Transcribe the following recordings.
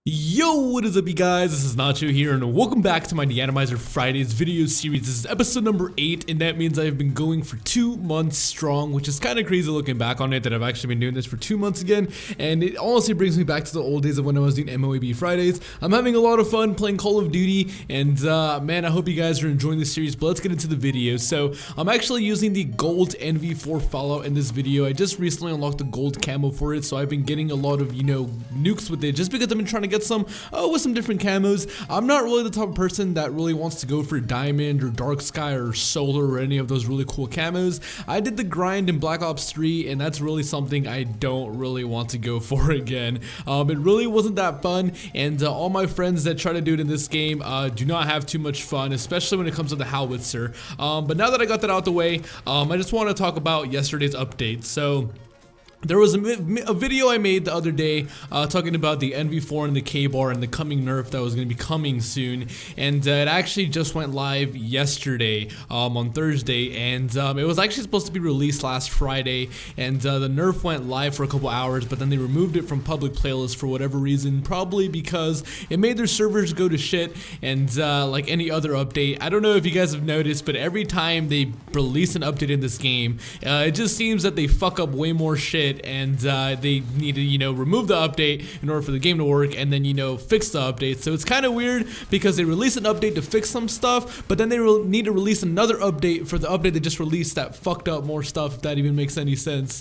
Yo, what is up you guys, this is Nacho here and welcome back to my De-Atomizer Fridays video series. This is episode number 8 and that means I've been going for 2 months strong, which is kind of crazy looking back on it that I've actually been doing this for 2 months again, and it honestly brings me back to the old days of when I was doing MOAB Fridays. I'm having a lot of fun playing Call of Duty and man, I hope you guys are enjoying this series, but let's get into the video. So I'm actually using the gold NV4 FALLOUT in this video. I just recently unlocked the gold camo for it, so I've been getting a lot of, nukes with it just because I've been trying to get some with some different camos. I'm not really the type of person that really wants to go for diamond or dark sky or solar or any of those really cool camos. I did the grind in Black Ops 3 and that's really something I don't really want to go for again. It really wasn't that fun, and all my friends that try to do it in this game do not have too much fun, especially when it comes to the howitzer. But now that I got that out the way, I just want to talk about yesterday's update. So there was a video I made the other day talking about the NV4 and the K-bar and the coming nerf that was going to be coming soon, and it actually just went live yesterday on Thursday, and it was actually supposed to be released last Friday, and the nerf went live for a couple hours, but then they removed it from public playlists for whatever reason, probably because it made their servers go to shit, and like any other update, I don't know if you guys have noticed, but every time they release an update in this game, it just seems that they fuck up way more shit, and they need to remove the update in order for the game to work, and then fix the update. So it's kind of weird because they release an update to fix some stuff, but then they need to release another update for the update they just released that fucked up more stuff, if that even makes any sense.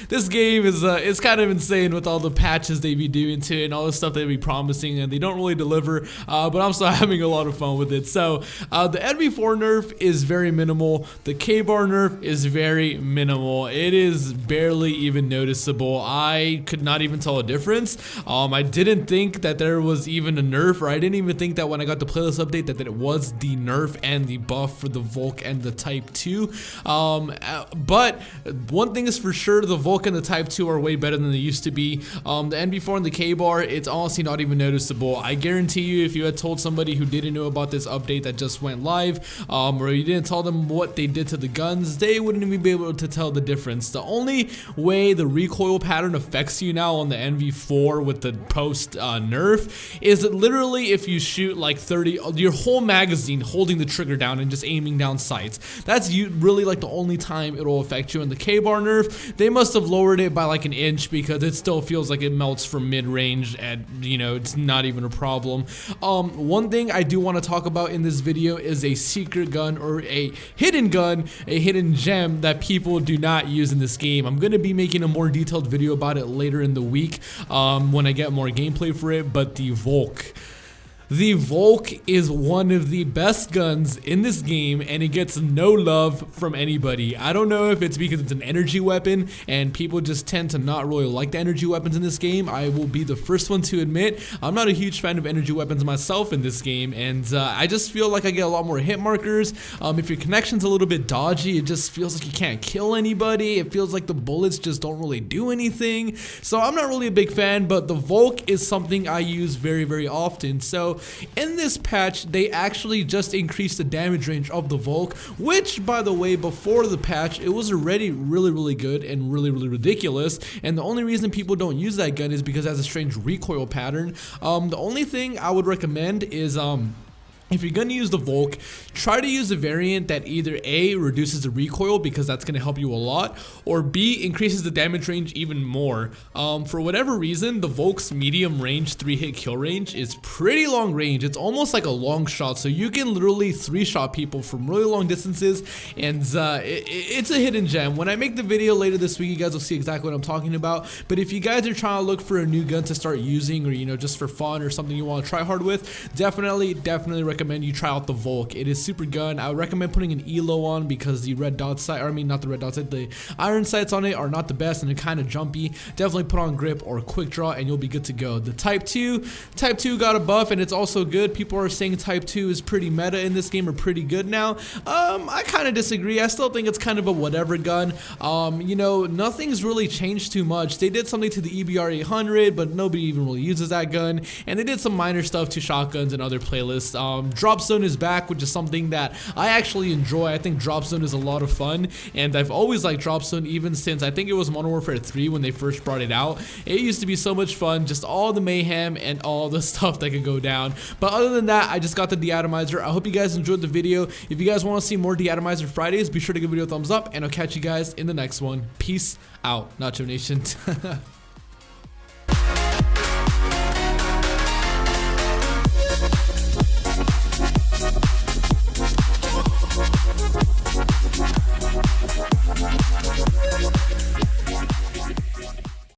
This game is it's kind of insane with all the patches they be doing to it and all the stuff they be promising, and they don't really deliver, but I'm still having a lot of fun with it. So the NV4 nerf is very minimal, the K-bar nerf is very minimal, it is barely even noticeable. I could not even tell a difference. I didn't think that there was even a nerf, or I didn't even think that when I got the playlist update that it was the nerf and the buff for the Volk and the Type 2. But one thing is for sure, the Volk and the Type 2 are way better than they used to be. The NV4 and the K-bar, it's honestly not even noticeable. I guarantee you, if you had told somebody who didn't know about this update that just went live, or you didn't tell them what they did to the guns, they wouldn't even be able to tell the difference. The only way the recoil pattern affects you now on the NV4 with the post nerf is that literally if you shoot like 30, your whole magazine holding the trigger down and just aiming down sights, that's really like the only time it will affect you. In the K-bar nerf, they must have lowered it by like an inch because it still feels like it melts from mid-range, and it's not even a problem. One thing I do want to talk about in this video is a secret gun, or a hidden gun, a hidden gem that people do not use in this game. I'm going to be making a more detailed video about it later in the week when I get more gameplay for it, but the Volk. The Volk is one of the best guns in this game, and it gets no love from anybody. I don't know if it's because it's an energy weapon and people just tend to not really like the energy weapons in this game. I will be the first one to admit I'm not a huge fan of energy weapons myself in this game, and I just feel like I get a lot more hit markers. If your connection's a little bit dodgy, it just feels like you can't kill anybody. It feels like the bullets just don't really do anything. So I'm not really a big fan, but the Volk is something I use very, very often. So in this patch, they actually just increased the damage range of the Volk, which, by the way, before the patch, it was already really, really good and really, really ridiculous, and the only reason people don't use that gun is because it has a strange recoil pattern. The only thing I would recommend is if you're going to use the Volk, try to use a variant that either A, reduces the recoil because that's going to help you a lot, or B, increases the damage range even more. For whatever reason, the Volk's medium range 3-hit kill range is pretty long range. It's almost like a long shot, so you can literally 3-shot people from really long distances, and it's a hidden gem. When I make the video later this week, you guys will see exactly what I'm talking about, but if you guys are trying to look for a new gun to start using, or just for fun or something you want to try hard with, definitely recommend you try out the Volk. It is super gun. I would recommend putting an ELO on because the red dot sight, or I mean not the red dot sight, the iron sights on it are not the best and they're kind of jumpy. Definitely put on grip or quick draw and you'll be good to go. The Type 2 got a buff and it's also good. People are saying Type 2 is pretty meta in this game, or pretty good now. I kind of disagree. I still think it's kind of a whatever gun. Nothing's really changed too much. They did something to the EBR 800, but nobody even really uses that gun, and they did some minor stuff to shotguns and other playlists. Drop Zone is back, which is something that I actually enjoy. I think Drop Zone is a lot of fun, and I've always liked Drop Zone even since I think it was Modern Warfare 3 when they first brought it out. It used to be so much fun, just all the mayhem and all the stuff that could go down. But other than that, I just got the De-Atomizer. I hope you guys enjoyed the video. If you guys want to see more De-Atomizer Fridays, be sure to give the video a thumbs up, and I'll catch you guys in the next one. Peace out, Nacho Nation.